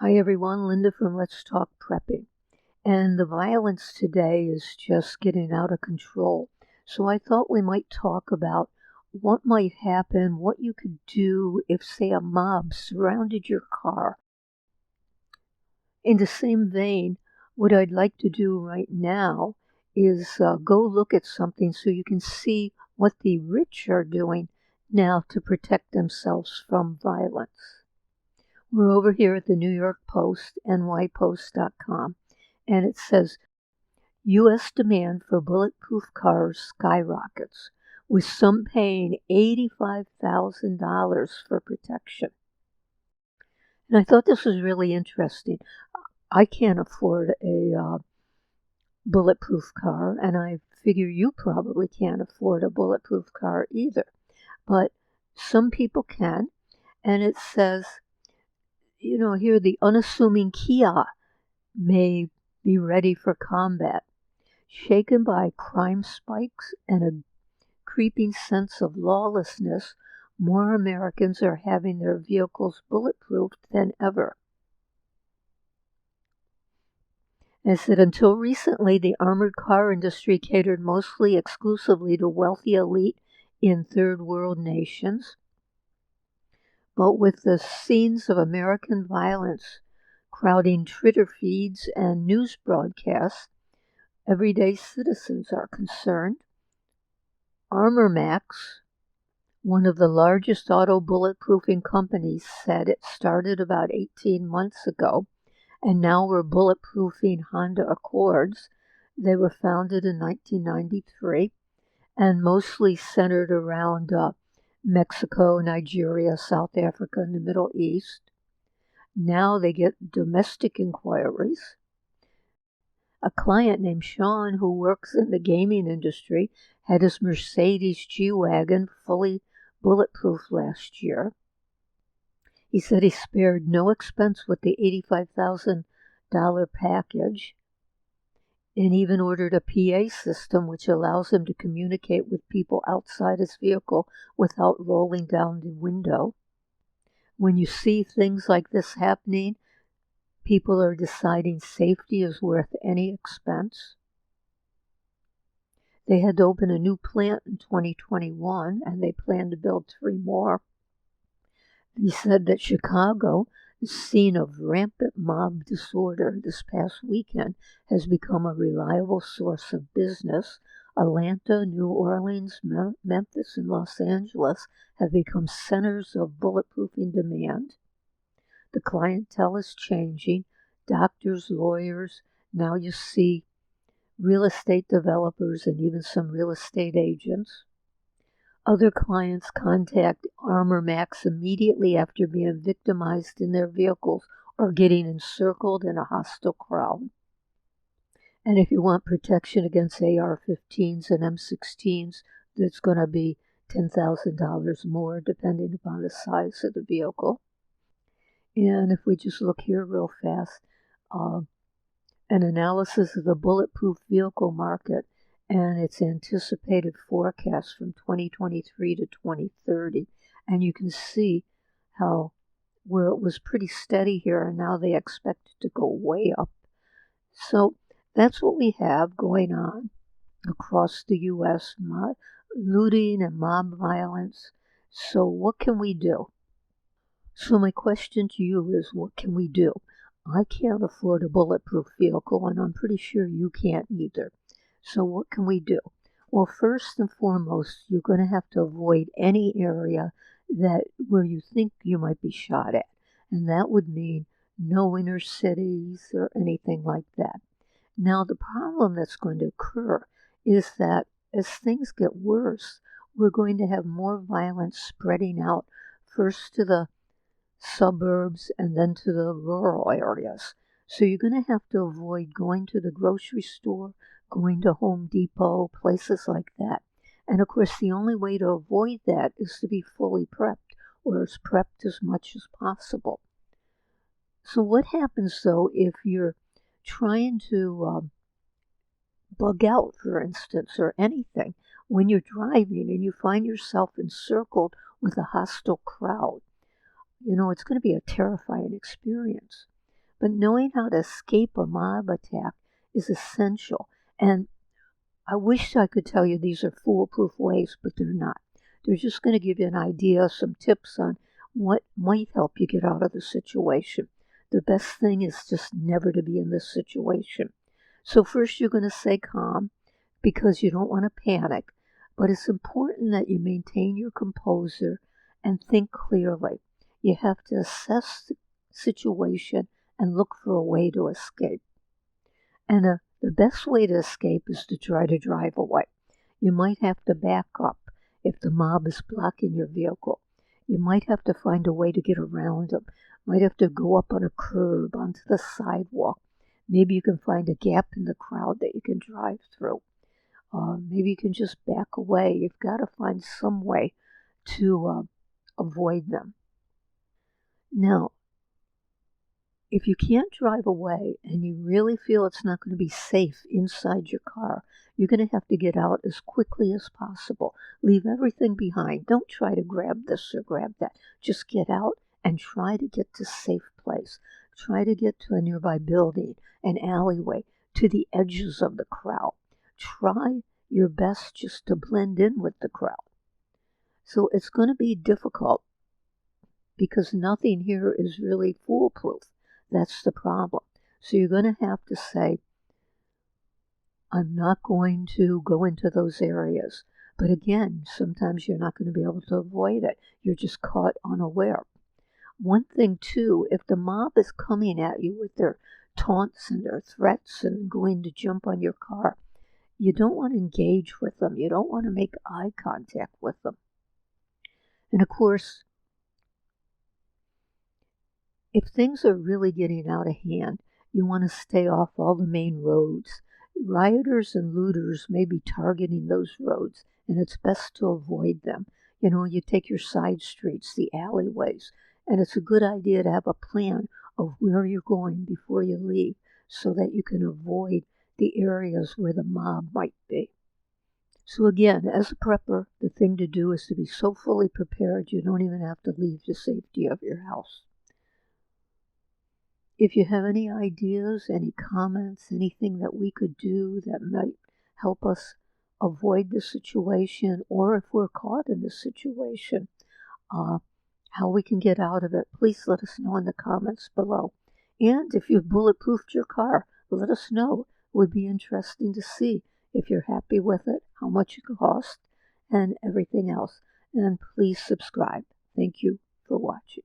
Hi everyone, Linda from Let's Talk Prepping. And the violence today is just getting out of control. So I thought we might talk about what might happen, what you could do if, say, a mob surrounded your car. In the same vein, what I'd like to do right now is go look at something so you can see what the rich are doing now to protect themselves from violence. We're over here at the New York Post, nypost.com, and it says, U.S. demand for bulletproof cars skyrockets, with some paying $85,000 for protection. And I thought this was really interesting. I can't afford a bulletproof car, and I figure you probably can't afford a bulletproof car either. But some people can, and it says, here the unassuming Kia may be ready for combat. Shaken by crime spikes and a creeping sense of lawlessness, more Americans are having their vehicles bulletproofed than ever. As said, until recently, the armored car industry catered mostly exclusively to wealthy elite in third world nations. But with the scenes of American violence crowding Twitter feeds and news broadcasts, everyday citizens are concerned. ArmorMax, one of the largest auto bulletproofing companies, said it started about 18 months ago, and now we're bulletproofing Honda Accords. They were founded in 1993 and mostly centered around Mexico, Nigeria, South Africa, and the Middle East. Now they get domestic inquiries. A client named Sean, who works in the gaming industry, had his Mercedes G-Wagon fully bulletproof last year. He said he spared no expense with the $85,000 package and even ordered a PA system which allows him to communicate with people outside his vehicle without rolling down the window. When you see things like this happening, people are deciding safety is worth any expense. They had to open a new plant in 2021, and they plan to build 3 more. He said that Chicago, the scene of rampant mob disorder this past weekend, has become a reliable source of business. Atlanta, New Orleans, Memphis, and Los Angeles have become centers of bulletproofing demand. The clientele is changing. Doctors, lawyers, now you see real estate developers and even some real estate agents. Other clients contact ArmorMax immediately after being victimized in their vehicles or getting encircled in a hostile crowd. And if you want protection against AR-15s and M16s, that's going to be $10,000 more depending upon the size of the vehicle. And if we just look here real fast, an analysis of the bulletproof vehicle market and its anticipated forecast from 2023 to 2030. And you can see how where it was pretty steady here, and now they expect it to go way up. So that's what we have going on across the U.S., looting and mob violence. So what can we do? So my question to you is, what can we do? I can't afford a bulletproof vehicle, and I'm pretty sure you can't either. So what can we do? Well, first and foremost, you're going to have to avoid any area where you think you might be shot at. And that would mean no inner cities or anything like that. Now, the problem that's going to occur is that as things get worse, we're going to have more violence spreading out first to the suburbs and then to the rural areas. So you're going to have to avoid going to the grocery store, going to Home Depot, places like that. And of course, the only way to avoid that is to be fully prepped, or as prepped as much as possible. So what happens, though, if you're trying to bug out, for instance, or anything, when you're driving and you find yourself encircled with a hostile crowd? It's going to be a terrifying experience. But knowing how to escape a mob attack is essential. And I wish I could tell you these are foolproof ways, but they're not. They're just going to give you an idea, some tips on what might help you get out of the situation. The best thing is just never to be in this situation. So first you're going to stay calm because you don't want to panic, but it's important that you maintain your composure and think clearly. You have to assess the situation and look for a way to escape. And the best way to escape is to try to drive away. You might have to back up if the mob is blocking your vehicle. You might have to find a way to get around them. Might have to go up on a curb, onto the sidewalk. Maybe you can find a gap in the crowd that you can drive through. Maybe you can just back away. You've got to find some way to avoid them. Now, if you can't drive away and you really feel it's not going to be safe inside your car, you're going to have to get out as quickly as possible. Leave everything behind. Don't try to grab this or grab that. Just get out and try to get to a safe place. Try to get to a nearby building, an alleyway, to the edges of the crowd. Try your best just to blend in with the crowd. So it's going to be difficult because nothing here is really foolproof. That's the problem. So you're going to have to say, I'm not going to go into those areas. But again, sometimes you're not going to be able to avoid it. You're just caught unaware. One thing, too, if the mob is coming at you with their taunts and their threats and going to jump on your car, you don't want to engage with them. You don't want to make eye contact with them. And of course, if things are really getting out of hand, you want to stay off all the main roads. Rioters and looters may be targeting those roads, and it's best to avoid them. You take your side streets, the alleyways, and it's a good idea to have a plan of where you're going before you leave so that you can avoid the areas where the mob might be. So again, as a prepper, the thing to do is to be so fully prepared you don't even have to leave the safety of your house. If you have any ideas, any comments, anything that we could do that might help us avoid the situation, or if we're caught in this situation, how we can get out of it, please let us know in the comments below. And if you've bulletproofed your car, let us know. It would be interesting to see if you're happy with it, how much it cost, and everything else. And please subscribe. Thank you for watching.